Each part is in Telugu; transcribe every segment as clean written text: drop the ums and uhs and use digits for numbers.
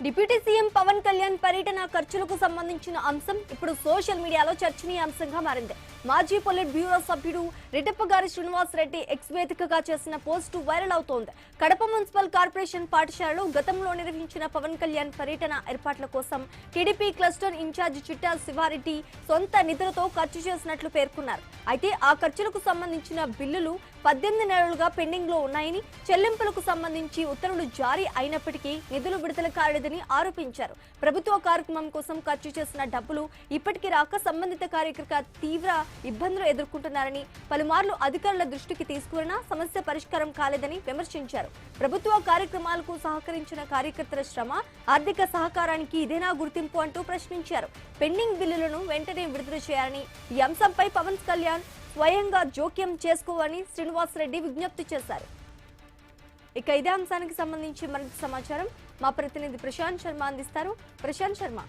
డిప్యూటీ సీఎం పవన్ కళ్యాణ్ పర్యటన ఖర్చులకు సంబంధించిన అంశం ఇప్పుడు సోషల్ మీడియాలో చర్చనీయాంశంగా మారింది. మాజీ పొలిట్ బ్యూరో సభ్యుడు రెడ్డప్పగారి శ్రీనివాస్ రెడ్డి ఎక్స్ వేదికగా చేసిన పోస్టు వైరల్ అవుతోంది. కడప మున్సిపల్ కార్పొరేషన్ పాఠశాలలో గతంలో నిర్వహించిన పవన్ కళ్యాణ్ పర్యటన ఏర్పాట్ల కోసం టీడీపీ క్లస్టర్ ఇన్ఛార్జి చిట్టా శివారెడ్డి సొంత నిధులతో ఖర్చు చేసినట్లు పేర్కొన్నారు. అయితే ఆ ఖర్చులకు సంబంధించిన బిల్లులు 18 నెలలుగా పెండింగ్ లో ఉన్నాయని, చెల్లింపులకు సంబంధించి ఉత్తర్వులు జారీ అయినప్పటికీ నిధులు విడుదల కాలేదని ఆరోపించారు. ప్రభుత్వ కార్యక్రమం కోసం ఖర్చు చేసిన డబ్బులు ఇప్పటికీ రాక సంబంధిత కార్యకర్త తీవ్ర ఇబ్బందులు ఎదుర్కొంటున్నారని, పలుమార్లు అధికారుల దృష్టికి తీసుకువెళ్లినా సమస్య పరిష్కారం కాలేదని విమర్శించారు. ప్రభుత్వ కార్యక్రమాలకు సహకరించిన కార్యకర్తల శ్రమ, ఆర్థిక సహకారానికి ఇదేనా గుర్తింపు అంటూ ప్రశ్నించారు. పెండింగ్ బిల్లులను వెంటనే విడుదల చేయాలని, ఈ అంశంపై పవన్ కళ్యాణ్ స్వయంగా జోక్యం చేసుకోవాలని శ్రీనివాస్ రెడ్డి విజ్ఞప్తి చేశారు. ఇక ఇదే అంశానికి సంబంధించి మరింత సమాచారం మా ప్రతినిధి ప్రశాంత్ శర్మ అందిస్తారు. ప్రశాంత్ శర్మ,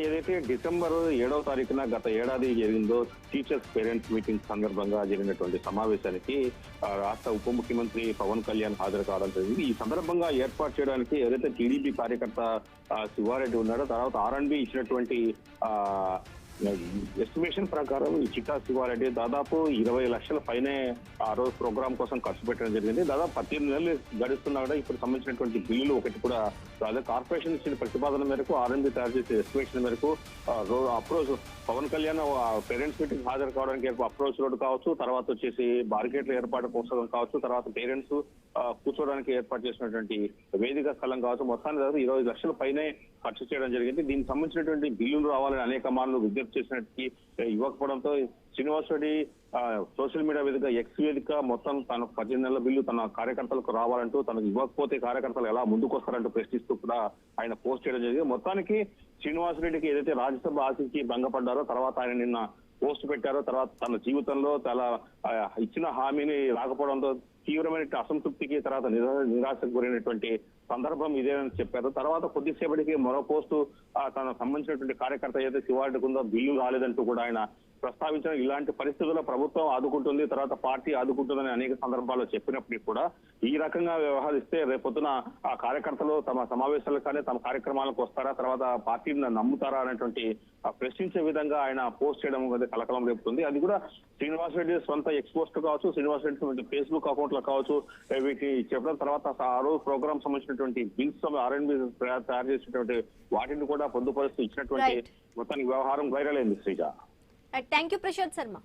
ఏదైతే డిసెంబర్ 7వ తారీఖున గత ఏడాది జరిగిందో టీచర్స్ పేరెంట్స్ మీటింగ్ సందర్భంగా జరిగినటువంటి సమావేశానికి రాష్ట్ర ఉప ముఖ్యమంత్రి పవన్ కళ్యాణ్ హాజరు కావడం జరిగింది. ఈ సందర్భంగా ఏర్పాటు చేయడానికి ఏదైతే టీడీపీ కార్యకర్త శివారెడ్డి ఉన్నాడో, తర్వాత R&B ఇచ్చినటువంటి ఎస్టిమేషన్ ప్రకారం ఈ చిట్టా శివారెడ్డి దాదాపు 20 లక్షల పైనే ఆ రోజు ప్రోగ్రామ్ కోసం ఖర్చు పెట్టడం జరిగింది. దాదాపు 18 నెలలు గడుస్తున్నా కూడా ఇప్పుడు సంబంధించినటువంటి బిల్లులు ఒకటి కూడా కార్పొరేషన్ ఇచ్చిన ప్రతిపాదన మేరకు R&B తయారు చేసే ఎస్టిమేషన్ మేరకు approach Pawan Kalyan parents meeting హాజరు కావడానికి అప్రోచ్ రోడ్ కావచ్చు, తర్వాత వచ్చేసి బార్కెట్ల ఏర్పాటు కోసం కావచ్చు, తర్వాత పేరెంట్స్ కూర్చోవడానికి ఏర్పాటు చేసినటువంటి వేదిక స్థలం కావచ్చు, మొత్తాన్ని దాదాపు 20 లక్షల పైనే ఖర్చు చేయడం జరిగింది. దీనికి సంబంధించినటువంటి బిల్లులు రావాలని అనేక మార్లు విజ్ఞప్తి చేసినట్టు ఇవ్వకపోవడంతో శ్రీనివాస్ రెడ్డి సోషల్ మీడియా వేదిక ఎక్స్ వేదిక మొత్తం తన 18 నెలల బిల్లు తన కార్యకర్తలకు రావాలంటూ, తనకు ఇవ్వకపోతే కార్యకర్తలు ఎలా ముందుకొస్తారంటూ ప్రశ్నిస్తూ కూడా ఆయన పోస్ట్ చేయడం జరిగింది. మొత్తానికి శ్రీనివాస్ రెడ్డికి ఏదైతే రాజ్యసభ ఆశించి భంగపడ్డారో, తర్వాత ఆయన నిన్న పోస్ట్ పెట్టారో, తర్వాత తన జీవితంలో చాలా ఇచ్చిన హామీని రాకపోవడంతో తీవ్రమైన అసంతృప్తికి, తర్వాత నిరాశకు గురైనటువంటి సందర్భం ఇదేనని చెప్పారు. తర్వాత కొద్దిసేపటికి మరో పోస్టు తన సంబంధించినటువంటి కార్యకర్త ఏదైతే శివారెడ్డికి ఉందో బిల్లు రాలేదంటూ కూడా ఆయన ప్రస్తావించడం. ఇలాంటి పరిస్థితుల్లో ప్రభుత్వం ఆదుకుంటుంది, తర్వాత పార్టీ ఆదుకుంటుందని అనేక సందర్భాల్లో చెప్పినప్పటికీ కూడా ఈ రకంగా వ్యవహరిస్తే రేపొద్దున ఆ కార్యకర్తలు తమ సమావేశాలకు కానీ తమ కార్యక్రమాలకు వస్తారా, తర్వాత పార్టీని నమ్ముతారా అనేటువంటి ప్రశ్నించే విధంగా ఆయన పోస్ట్ చేయడం కలకలం రేపుతుంది. అది కూడా శ్రీనివాస్ రెడ్డి సొంత ఎక్స్పోస్ట్ కావచ్చు, శ్రీనివాస్ రెడ్డి ఫేస్బుక్ అకౌంట్ లో కావచ్చు, వీటి చెప్పడం తర్వాత ఆ రోజు ప్రోగ్రామ్ సంబంధించినటువంటి బిల్స్ R&B తయారు చేసినటువంటి వాటిని కూడా పొందుపరుస్తూ ఇచ్చినటువంటి మొత్తానికి వ్యవహారం వైరల్ అయింది. Sreeja, thank you Prashant Sharma.